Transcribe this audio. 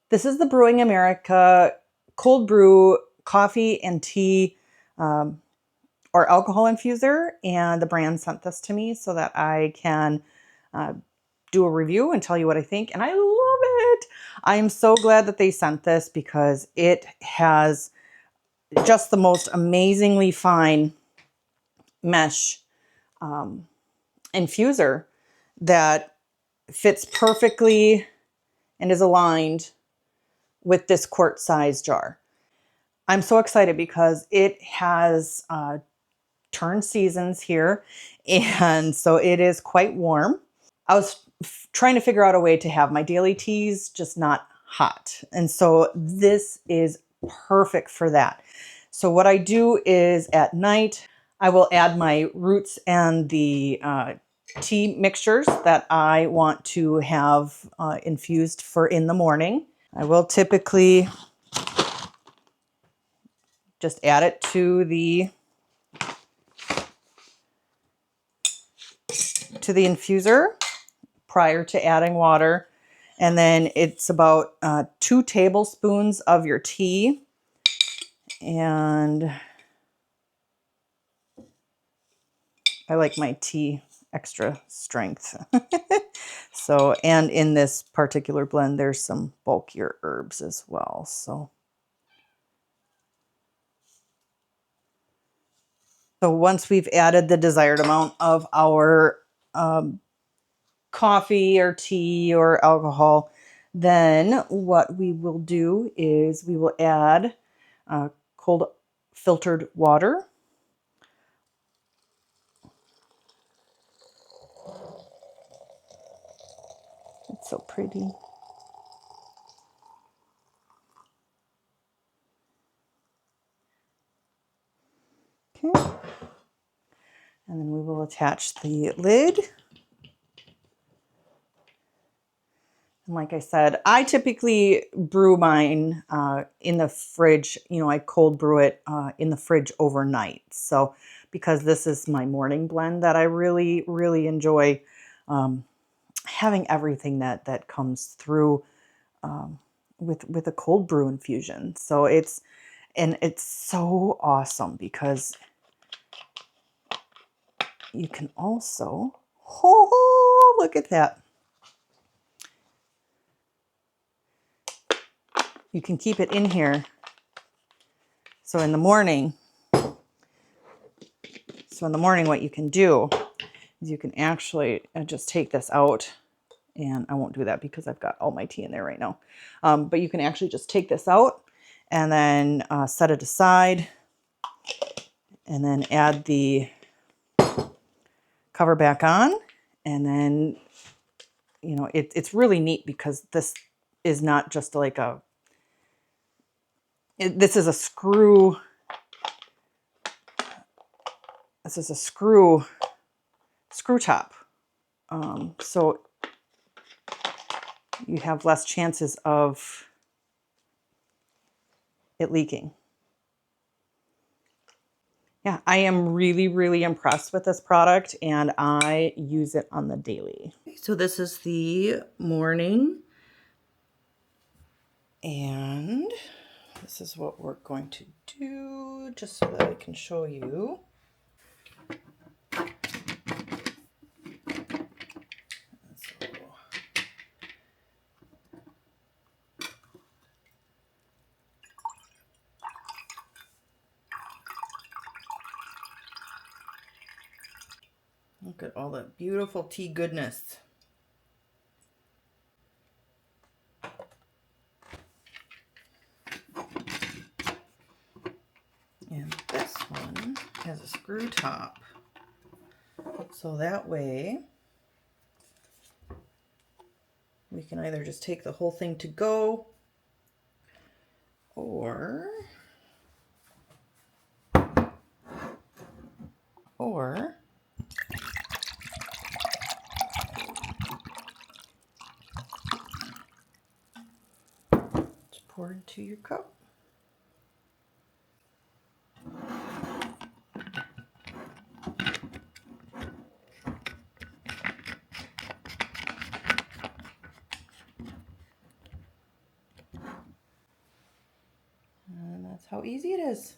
This is the Brewing America cold brew coffee and tea or alcohol infuser, and the brand sent this to me so that I can do a review and tell you what I think, and I love it. I am so glad that they sent this because it has just the most amazingly fine mesh infuser that fits perfectly and is aligned with this quart size jar. I'm so excited because it has turn seasons here, and so it is quite warm. I was trying to figure out a way to have my daily teas just not hot, and so this is perfect for that. So what I do is at night I will add my roots and the tea mixtures that I want to have infused for in the morning. I will typically just add it to the infuser prior to adding water. And then it's about 2 tablespoons of your tea. And I like my tea extra strength. So, and in this particular blend, there's some bulkier herbs as well. So once we've added the desired amount of our coffee or tea or alcohol, then what we will do is we will add cold filtered water. It's so pretty. Okay. And then we will attach the lid. And like I said, I typically brew mine in the fridge. You know, I cold brew it in the fridge overnight. So because this is my morning blend that I really, really enjoy having everything that comes through with a cold brew infusion. So it's so awesome because you can also, oh, look at that. You can keep it in here. So in the morning, what you can do is you can actually just take this out, and I won't do that because I've got all my tea in there right now. But you can actually just take this out and then set it aside, and then add the cover back on. And then, you know, it's really neat because this is not just like this is a screw. This is a screw top. So you have less chances of it leaking. Yeah, I am really, really impressed with this product, and I use it on the daily. So this is the morning, and this is what we're going to do just so that I can show you. Look at all that beautiful tea goodness. And this one has a screw top. So that way we can either just take the whole thing to go, or just pour into your cup. That's how easy it is.